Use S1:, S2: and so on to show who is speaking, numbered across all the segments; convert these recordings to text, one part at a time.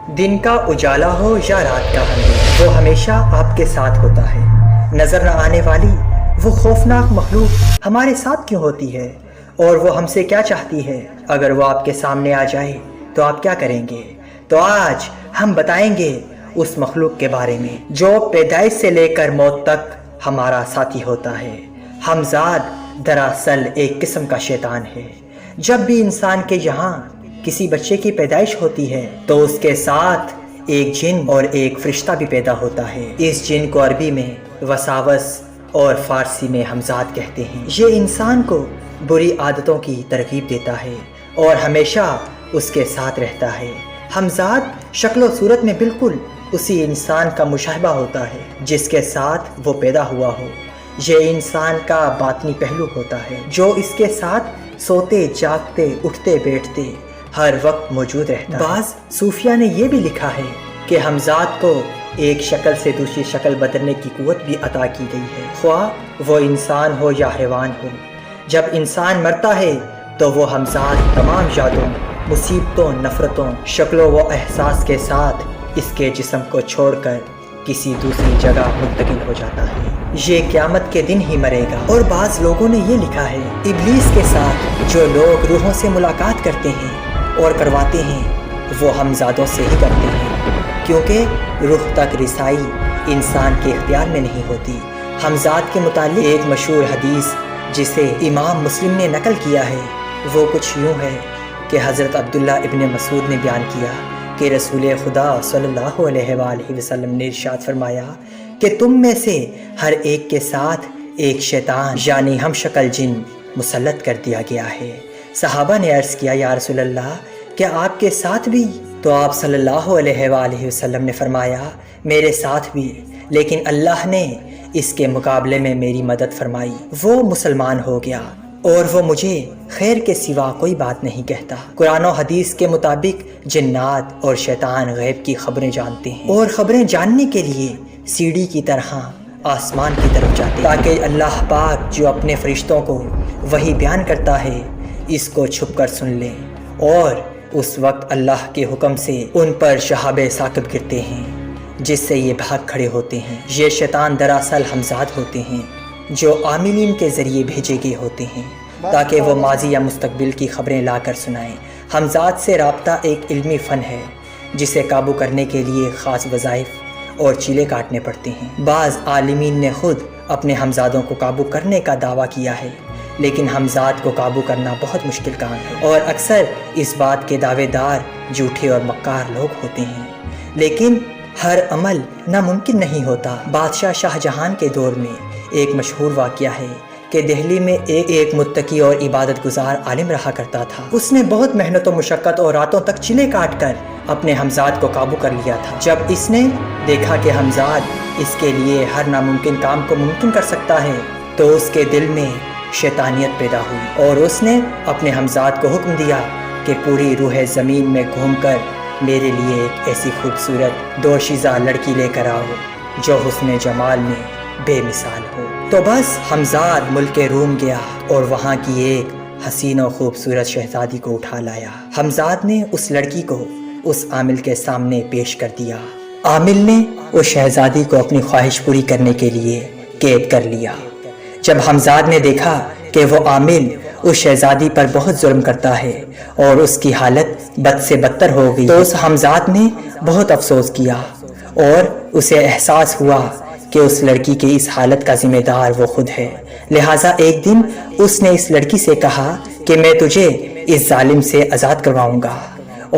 S1: دن کا اجالا ہو یا رات کا اندھیرا، وہ ہمیشہ آپ کے ساتھ ہوتا ہے۔ نظر نہ آنے والی وہ خوفناک مخلوق ہمارے ساتھ کیوں ہوتی ہے، اور وہ ہم سے کیا چاہتی ہے؟ اگر وہ آپ کے سامنے آ جائے تو آپ کیا کریں گے؟ تو آج ہم بتائیں گے اس مخلوق کے بارے میں جو پیدائش سے لے کر موت تک ہمارا ساتھی ہوتا ہے۔ ہمزاد دراصل ایک قسم کا شیطان ہے۔ جب بھی انسان کے یہاں کسی بچے کی پیدائش ہوتی ہے تو اس کے ساتھ ایک جن اور ایک فرشتہ بھی پیدا ہوتا ہے۔ اس جن کو عربی میں وساوس اور فارسی میں ہمزاد کہتے ہیں۔ یہ انسان کو بری عادتوں کی ترغیب دیتا ہے اور ہمیشہ اس کے ساتھ رہتا ہے۔ ہمزاد شکل و صورت میں بالکل اسی انسان کا مشابہ ہوتا ہے جس کے ساتھ وہ پیدا ہوا ہو۔ یہ انسان کا باطنی پہلو ہوتا ہے جو اس کے ساتھ سوتے جاگتے اٹھتے بیٹھتے ہر وقت موجود رہتا ہے۔ بعض صوفیہ نے یہ بھی لکھا ہے کہ ہمزاد کو ایک شکل سے دوسری شکل بدلنے کی قوت بھی عطا کی گئی ہے، خواہ وہ انسان ہو یا حیوان ہو۔ جب انسان مرتا ہے تو وہ ہمزاد تمام یادوں، مصیبتوں، نفرتوں، شکلوں و احساس کے ساتھ اس کے جسم کو چھوڑ کر کسی دوسری جگہ منتقل ہو جاتا ہے۔ یہ قیامت کے دن ہی مرے گا۔ اور بعض لوگوں نے یہ لکھا ہے ابلیس کے ساتھ جو لوگ روحوں سے ملاقات کرتے ہیں اور کرواتے ہیں وہ ہمزادوں سے ہی کرتے ہیں، کیونکہ روح تک رسائی انسان کے اختیار میں نہیں ہوتی۔ ہمزاد کے متعلق ایک مشہور حدیث جسے امام مسلم نے نقل کیا ہے وہ کچھ یوں ہے کہ حضرت عبداللہ ابن مسعود نے بیان کیا کہ رسول خدا صلی اللہ علیہ وآلہ وسلم نے ارشاد فرمایا کہ تم میں سے ہر ایک کے ساتھ ایک شیطان یعنی ہم شکل جن مسلط کر دیا گیا ہے۔ صحابہ نے عرض کیا یا رسول اللہ کیا آپ کے ساتھ بھی؟ تو آپ صلی اللہ علیہ وآلہ وسلم نے فرمایا میرے ساتھ بھی، لیکن اللہ نے اس کے مقابلے میں میری مدد فرمائی، وہ مسلمان ہو گیا اور وہ مجھے خیر کے سوا کوئی بات نہیں کہتا۔ قرآن و حدیث کے مطابق جنات اور شیطان غیب کی خبریں جانتے ہیں اور خبریں جاننے کے لیے سیڑھی کی طرح آسمان کی طرف جاتے ہیں تاکہ اللہ پاک جو اپنے فرشتوں کو وہی بیان کرتا ہے اس کو چھپ کر سن لیں، اور اس وقت اللہ کے حکم سے ان پر شہاب ثاقب گرتے ہیں جس سے یہ بھاگ کھڑے ہوتے ہیں۔ یہ شیطان دراصل ہمزاد ہوتے ہیں جو عاملین کے ذریعے بھیجے گئے ہوتے ہیں تاکہ وہ ماضی یا مستقبل کی خبریں لا کر سنائیں۔ ہمزاد سے رابطہ ایک علمی فن ہے جسے قابو کرنے کے لیے خاص وظائف اور چیلے کاٹنے پڑتے ہیں۔ بعض عالمین نے خود اپنے ہمزادوں کو قابو کرنے کا دعویٰ کیا ہے، لیکن ہمزاد کو قابو کرنا بہت مشکل کام ہے اور اکثر اس بات کے دعوے دار جھوٹے اور مکار لوگ ہوتے ہیں۔ لیکن ہر عمل ناممکن نہیں ہوتا۔ بادشاہ شاہ جہان کے دور میں ایک مشہور واقعہ ہے کہ دہلی میں ایک متقی اور عبادت گزار عالم رہا کرتا تھا۔ اس نے بہت محنت و مشقت اور راتوں تک چلے کاٹ کر اپنے ہمزاد کو قابو کر لیا تھا۔ جب اس نے دیکھا کہ ہمزاد اس کے لیے ہر ناممکن کام کو ممکن کر سکتا ہے تو اس کے دل میں شیطانیت پیدا ہوئی اور اس نے اپنے ہمزاد کو حکم دیا کہ پوری روح زمین میں گھوم کر میرے لیے ایک ایسی خوبصورت دوشیزہ لڑکی لے کر آؤ جو حسن جمال میں بے مثال ہو۔ تو بس ہمزاد ملک روم گیا اور وہاں کی ایک حسین و خوبصورت شہزادی کو اٹھا لایا۔ ہمزاد نے اس لڑکی کو اس عامل کے سامنے پیش کر دیا۔ عامل نے اس شہزادی کو اپنی خواہش پوری کرنے کے لیے قید کر لیا۔ جب ہمزاد نے دیکھا کہ وہ عامل اس شہزادی پر بہت ظلم کرتا ہے اور اس کی حالت بد سے بدتر ہو گئی تو اس ہمزاد نے بہت افسوس کیا اور اسے احساس ہوا کہ اس لڑکی کی اس حالت کا ذمہ دار وہ خود ہے۔ لہٰذا ایک دن اس نے اس لڑکی سے کہا کہ میں تجھے اس ظالم سے آزاد کرواؤں گا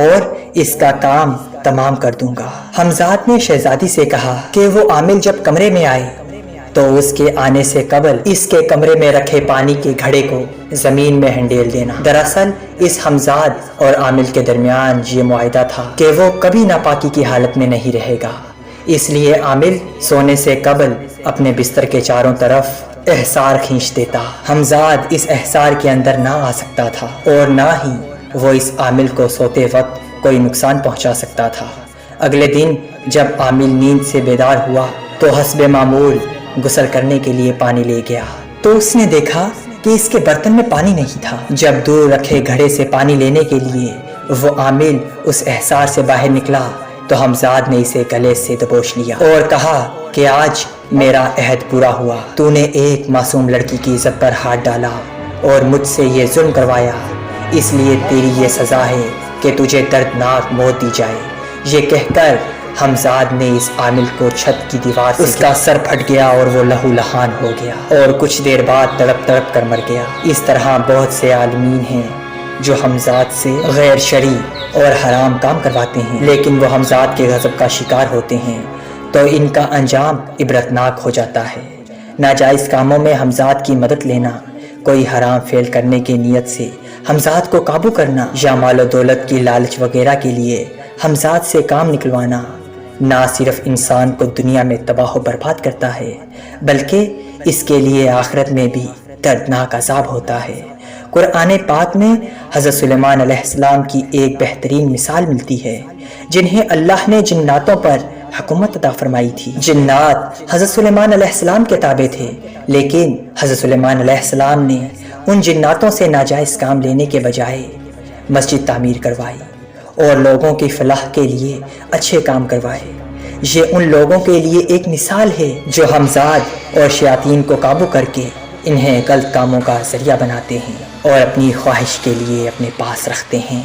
S1: اور اس کا کام تمام کر دوں گا۔ ہمزاد نے شہزادی سے کہا کہ وہ عامل جب کمرے میں آئے تو اس کے آنے سے قبل اس کے کمرے میں رکھے پانی کے گھڑے کو زمین میں ہنڈیل دینا۔ دراصل اس ہمزاد اور عامل کے درمیان یہ معاہدہ تھا کہ وہ کبھی ناپاکی کی حالت میں نہیں رہے گا، اس لیے عامل سونے سے قبل اپنے بستر کے چاروں طرف احصار کھینچ دیتا۔ ہمزاد اس احصار کے اندر نہ آ سکتا تھا اور نہ ہی وہ اس عامل کو سوتے وقت کوئی نقصان پہنچا سکتا تھا۔ اگلے دن جب عامل نیند سے بیدار ہوا تو حسب معمول غسل کرنے کے لیے پانی لے گیا تو اس نے دیکھا کہ اس کے برتن میں پانی نہیں تھا۔ جب دور رکھے گھڑے سے پانی لینے کے لیے وہ عامل اس احصار سے باہر نکلا تو حمزاد نے اسے گلے سے دبوچ لیا اور کہا کہ آج میرا عہد پورا ہوا، تو نے ایک معصوم لڑکی کی عزت پر ہاتھ ڈالا اور مجھ سے یہ ظلم کروایا، اس لیے تیری یہ سزا ہے کہ تجھے دردناک موت دی جائے۔ یہ کہہ کر حمزاد نے اس عامل کو چھت کی دیوار سے اس کا سر پھٹ گیا اور وہ لہو لہان ہو گیا اور کچھ دیر بعد تڑپ تڑپ کر مر گیا۔ اس طرح بہت سے عالمین ہیں جو حمزاد سے غیر شرعی اور حرام کام کرواتے ہیں، لیکن وہ حمزاد کے غضب کا شکار ہوتے ہیں تو ان کا انجام عبرتناک ہو جاتا ہے۔ ناجائز کاموں میں حمزاد کی مدد لینا، کوئی حرام فعل کرنے کی نیت سے حمزاد کو قابو کرنا یا مال و دولت کی لالچ وغیرہ کے لیے حمزاد سے کام نکلوانا نہ صرف انسان کو دنیا میں تباہ و برباد کرتا ہے بلکہ اس کے لیے آخرت میں بھی دردناک عذاب ہوتا ہے۔ قرآن پاک میں حضرت سلیمان علیہ السلام کی ایک بہترین مثال ملتی ہے، جنہیں اللہ نے جناتوں پر حکومت عطا فرمائی تھی۔ جنات حضرت سلیمان علیہ السلام کے تابع تھے، لیکن حضرت سلیمان علیہ السلام نے ان جناتوں سے ناجائز کام لینے کے بجائے مسجد تعمیر کروائی اور لوگوں کی فلاح کے لیے اچھے کام کروائے۔ یہ ان لوگوں کے لیے ایک مثال ہے جو حمزاد اور شیاطین کو قابو کر کے انہیں غلط کاموں کا ذریعہ بناتے ہیں اور اپنی خواہش کے لیے اپنے پاس رکھتے ہیں۔